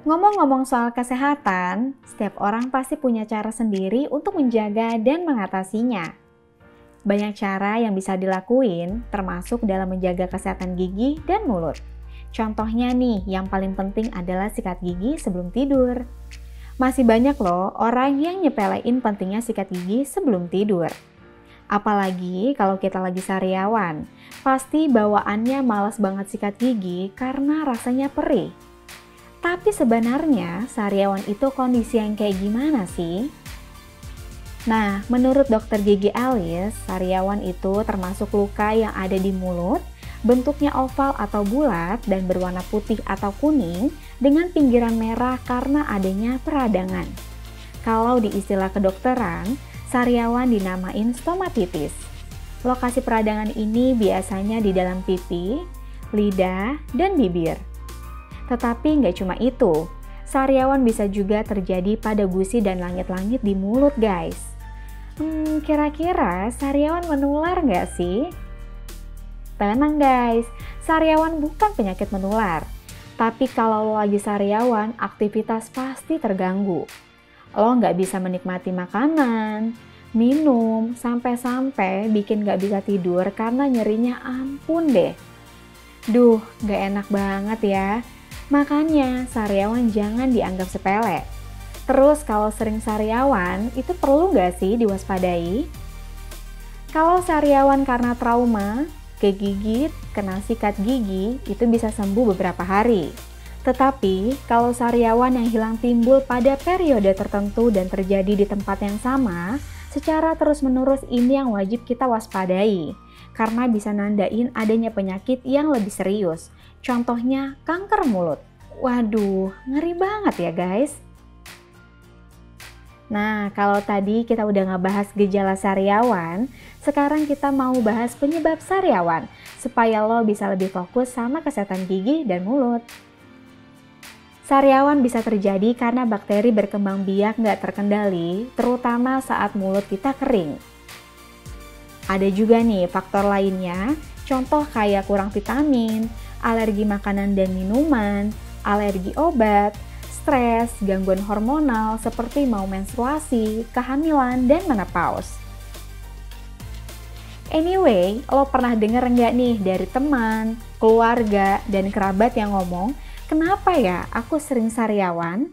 Ngomong-ngomong soal kesehatan, setiap orang pasti punya cara sendiri untuk menjaga dan mengatasinya. Banyak cara yang bisa dilakuin, termasuk dalam menjaga kesehatan gigi dan mulut. Contohnya nih, yang paling penting adalah sikat gigi sebelum tidur. Masih banyak loh orang yang nyepelein pentingnya sikat gigi sebelum tidur. Apalagi kalau kita lagi sariawan, pasti bawaannya malas banget sikat gigi karena rasanya perih. Tapi sebenarnya sariawan itu kondisi yang kayak gimana sih? Nah, menurut dokter gigi Alice, sariawan itu termasuk luka yang ada di mulut, bentuknya oval atau bulat dan berwarna putih atau kuning dengan pinggiran merah karena adanya peradangan. Kalau di istilah kedokteran, sariawan dinamain stomatitis. Lokasi peradangan ini biasanya di dalam pipi, lidah, dan bibir. Tetapi nggak cuma itu, sariawan bisa juga terjadi pada gusi dan langit-langit di mulut guys. Kira-kira sariawan menular nggak sih? Tenang guys, sariawan bukan penyakit menular. Tapi kalau lo lagi sariawan, aktivitas pasti terganggu. Lo nggak bisa menikmati makanan, minum, sampai-sampai bikin nggak bisa tidur karena nyerinya ampun deh. Duh, nggak enak banget ya. Makanya, sariawan jangan dianggap sepele. Terus kalau sering sariawan, itu perlu nggak sih diwaspadai? Kalau sariawan karena trauma, kegigit, kena sikat gigi, itu bisa sembuh beberapa hari. Tetapi, kalau sariawan yang hilang timbul pada periode tertentu dan terjadi di tempat yang sama, secara terus-menerus ini yang wajib kita waspadai. Karena bisa nandain adanya penyakit yang lebih serius. Contohnya kanker mulut. Waduh, ngeri banget ya guys. Nah, kalau tadi kita udah ngebahas gejala sariawan, sekarang kita mau bahas penyebab sariawan, supaya lo bisa lebih fokus sama kesehatan gigi dan mulut. Sariawan bisa terjadi karena bakteri berkembang biak nggak terkendali, terutama saat mulut kita kering. Ada juga nih faktor lainnya, contoh kayak kurang vitamin, alergi makanan dan minuman, alergi obat, stres, gangguan hormonal seperti mau menstruasi, kehamilan, dan menopause. Anyway, lo pernah denger nggak nih dari teman, keluarga, dan kerabat yang ngomong, kenapa ya aku sering sariawan?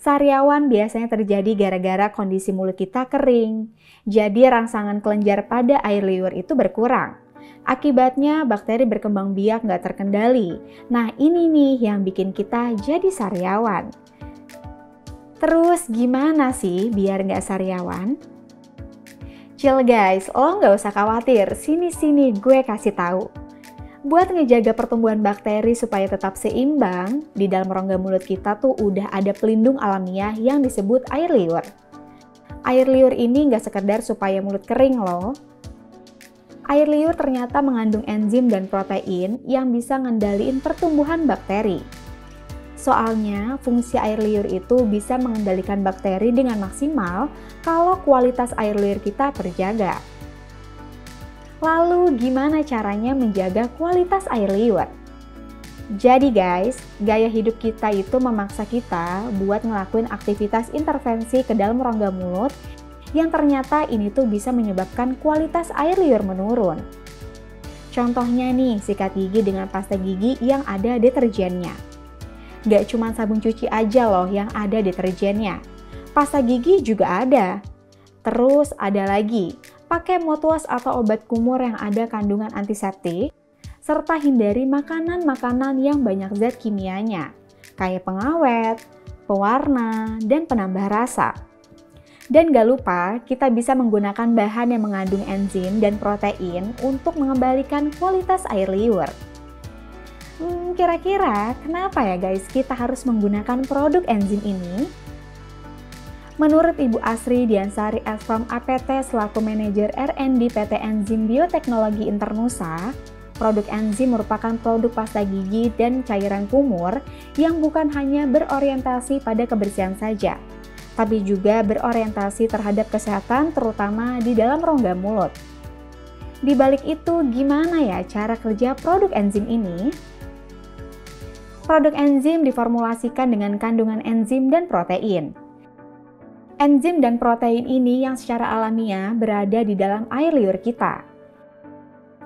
Sariawan biasanya terjadi gara-gara kondisi mulut kita kering. Jadi rangsangan kelenjar pada air liur itu berkurang. Akibatnya bakteri berkembang biak nggak terkendali. Nah ini nih yang bikin kita jadi sariawan. Terus gimana sih biar nggak sariawan? Chill guys, lo nggak usah khawatir. Sini-sini gue kasih tahu. Buat ngejaga pertumbuhan bakteri supaya tetap seimbang, di dalam rongga mulut kita tuh udah ada pelindung alamiah yang disebut air liur. Air liur ini nggak sekedar supaya mulut kering loh. Air liur ternyata mengandung enzim dan protein yang bisa ngendaliin pertumbuhan bakteri. Soalnya, fungsi air liur itu bisa mengendalikan bakteri dengan maksimal kalau kualitas air liur kita terjaga. Lalu gimana caranya menjaga kualitas air liur? Jadi guys, gaya hidup kita itu memaksa kita buat ngelakuin aktivitas intervensi ke dalam rongga mulut yang ternyata ini tuh bisa menyebabkan kualitas air liur menurun. Contohnya nih, sikat gigi dengan pasta gigi yang ada deterjennya. Gak cuma sabun cuci aja loh yang ada deterjennya. Pasta gigi juga ada. Terus ada lagi, pakai mouthwash atau obat kumur yang ada kandungan antiseptik, serta hindari makanan-makanan yang banyak zat kimianya, kayak pengawet, pewarna, dan penambah rasa. Dan gak lupa, kita bisa menggunakan bahan yang mengandung enzim dan protein untuk mengembalikan kualitas air liur. Kira-kira kenapa ya guys kita harus menggunakan produk enzim ini? Menurut Ibu Asri Diansari S. from APT selaku manajer R&D PT Enzim Bioteknologi Internusa, produk enzim merupakan produk pasta gigi dan cairan kumur yang bukan hanya berorientasi pada kebersihan saja, tapi juga berorientasi terhadap kesehatan terutama di dalam rongga mulut. Di balik itu, gimana ya cara kerja produk enzim ini? Produk enzim diformulasikan dengan kandungan enzim dan protein. Enzim dan protein ini yang secara alamiah berada di dalam air liur kita.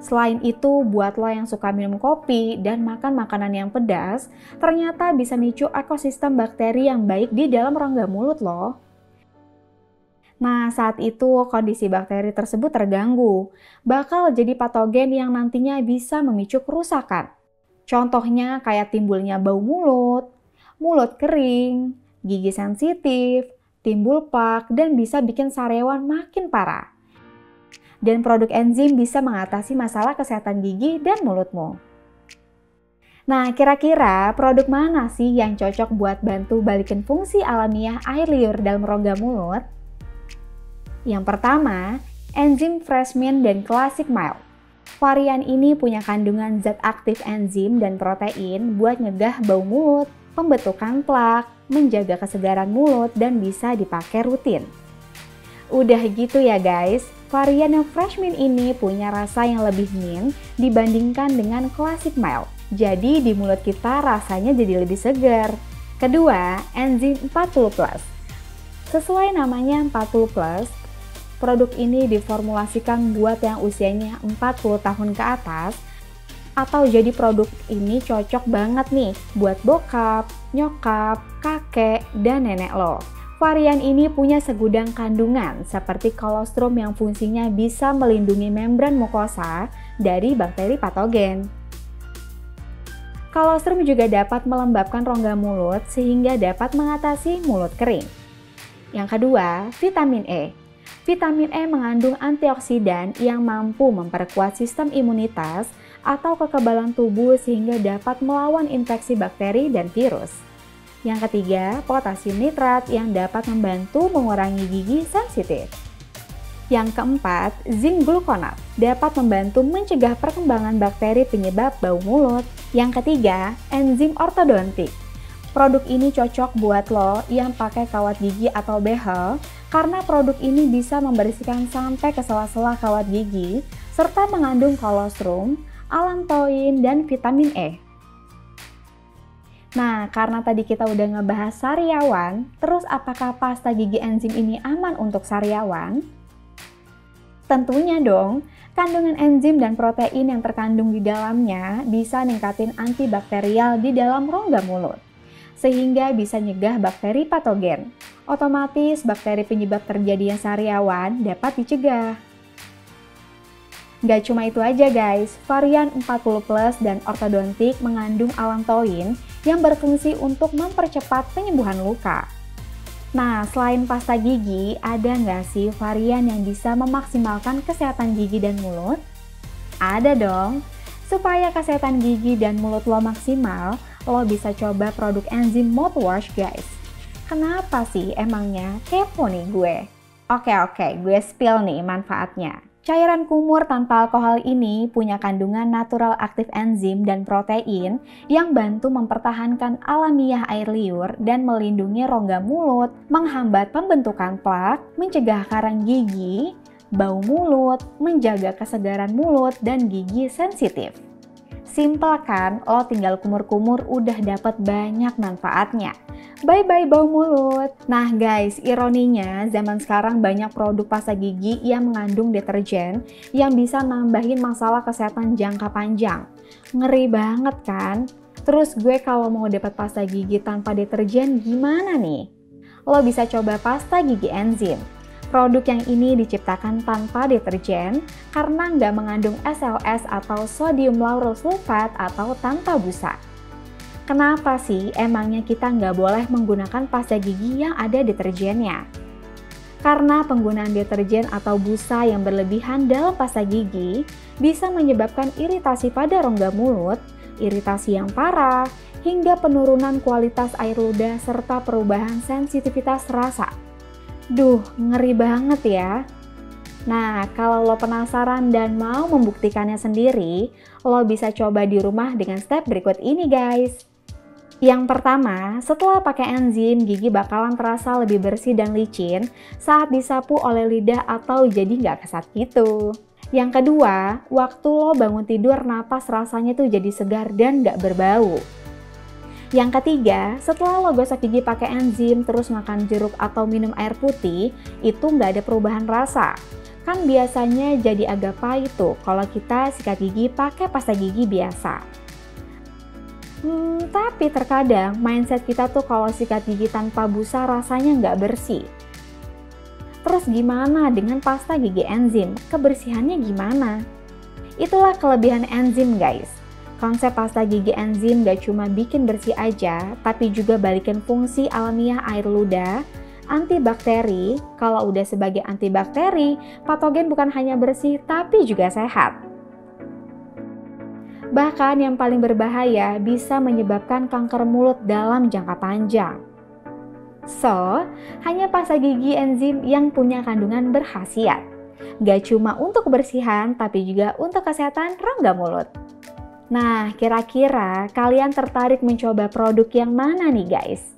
Selain itu, buat lo yang suka minum kopi dan makan makanan yang pedas, ternyata bisa micu ekosistem bakteri yang baik di dalam rongga mulut lo. Nah, saat itu kondisi bakteri tersebut terganggu, bakal jadi patogen yang nantinya bisa memicu kerusakan. Contohnya kayak timbulnya bau mulut, mulut kering, gigi sensitif, timbul plak, dan bisa bikin sariawan makin parah. Dan produk enzim bisa mengatasi masalah kesehatan gigi dan mulutmu. Nah, kira-kira produk mana sih yang cocok buat bantu balikin fungsi alamiah air liur dalam rongga mulut? Yang pertama, enzim Fresh-Mint dan Classic Mild. Varian ini punya kandungan zat aktif enzim dan protein buat nyegah bau mulut, pembentukan plak, menjaga kesegaran mulut, dan bisa dipakai rutin. Udah gitu ya guys, varian yang Fresh-Mint ini punya rasa yang lebih mint dibandingkan dengan Classic Mild. Jadi di mulut kita rasanya jadi lebih segar. Kedua, enzim 40+. Sesuai namanya 40+, produk ini diformulasikan buat yang usianya 40 tahun ke atas, atau jadi produk ini cocok banget nih buat bokap, nyokap, kakek, dan nenek lo. Varian ini punya segudang kandungan seperti kolostrum yang fungsinya bisa melindungi membran mukosa dari bakteri patogen. Kolostrum juga dapat melembabkan rongga mulut sehingga dapat mengatasi mulut kering. Yang kedua, vitamin E. Vitamin E mengandung antioksidan yang mampu memperkuat sistem imunitas atau kekebalan tubuh sehingga dapat melawan infeksi bakteri dan virus. Yang ketiga, potasium nitrat yang dapat membantu mengurangi gigi sensitif. Yang keempat, zinc gluconat dapat membantu mencegah perkembangan bakteri penyebab bau mulut. Yang ketiga, enzim ortodontik. Produk ini cocok buat lo yang pakai kawat gigi atau behel karena produk ini bisa membersihkan sampai ke sela-sela kawat gigi serta mengandung kolostrum, allantoin, dan vitamin E. Nah, karena tadi kita udah ngebahas sariawan, terus apakah pasta gigi enzim ini aman untuk sariawan? Tentunya dong, kandungan enzim dan protein yang terkandung di dalamnya bisa ningkatin antibakterial di dalam rongga mulut, sehingga bisa nyegah bakteri patogen. Otomatis bakteri penyebab terjadinya sariawan dapat dicegah. Gak cuma itu aja guys, varian 40+ dan ortodontik mengandung allantoin yang berfungsi untuk mempercepat penyembuhan luka. Nah, selain pasta gigi, ada nggak sih varian yang bisa memaksimalkan kesehatan gigi dan mulut? Ada dong. Supaya kesehatan gigi dan mulut lo maksimal, lo bisa coba produk enzim mouthwash guys. Kenapa sih emangnya? Kepo nih gue. Oke, gue spill nih manfaatnya. Cairan kumur tanpa alkohol ini punya kandungan natural aktif enzim dan protein yang bantu mempertahankan alamiah air liur dan melindungi rongga mulut, menghambat pembentukan plak, mencegah karang gigi, bau mulut, menjaga kesegaran mulut, dan gigi sensitif. Simpel kan, lo tinggal kumur-kumur udah dapat banyak manfaatnya. Bye-bye bau mulut. Nah guys, ironinya zaman sekarang banyak produk pasta gigi yang mengandung deterjen yang bisa nambahin masalah kesehatan jangka panjang. Ngeri banget kan? Terus gue kalau mau dapat pasta gigi tanpa deterjen gimana nih? Lo bisa coba pasta gigi enzim. Produk yang ini diciptakan tanpa deterjen karena nggak mengandung SLS atau sodium lauryl sulfat atau tanpa busa. Kenapa sih emangnya kita nggak boleh menggunakan pasta gigi yang ada deterjennya? Karena penggunaan deterjen atau busa yang berlebihan dalam pasta gigi bisa menyebabkan iritasi pada rongga mulut, iritasi yang parah, hingga penurunan kualitas air ludah serta perubahan sensitivitas rasa. Duh, ngeri banget ya. Nah, kalau lo penasaran dan mau membuktikannya sendiri, lo bisa coba di rumah dengan step berikut ini guys. Yang pertama, setelah pakai enzim, gigi bakalan terasa lebih bersih dan licin saat disapu oleh lidah atau jadi nggak kesat gitu. Yang kedua, waktu lo bangun tidur napas rasanya tuh jadi segar dan nggak berbau. Yang ketiga, setelah lo gosok gigi pakai enzim terus makan jeruk atau minum air putih, itu nggak ada perubahan rasa. Kan biasanya jadi agak pahit tuh kalau kita sikat gigi pakai pasta gigi biasa. Tapi terkadang mindset kita tuh kalau sikat gigi tanpa busa rasanya nggak bersih. Terus gimana dengan pasta gigi enzim? Kebersihannya gimana? Itulah kelebihan enzim guys. Konsep pasta gigi enzim gak cuma bikin bersih aja, tapi juga balikin fungsi alamiah air ludah, antibakteri. Kalau udah sebagai antibakteri, patogen bukan hanya bersih tapi juga sehat. Bahkan yang paling berbahaya bisa menyebabkan kanker mulut dalam jangka panjang. So, hanya pasta gigi enzim yang punya kandungan berkhasiat. Gak cuma untuk kebersihan, tapi juga untuk kesehatan rongga mulut. Nah, kira-kira kalian tertarik mencoba produk yang mana nih guys?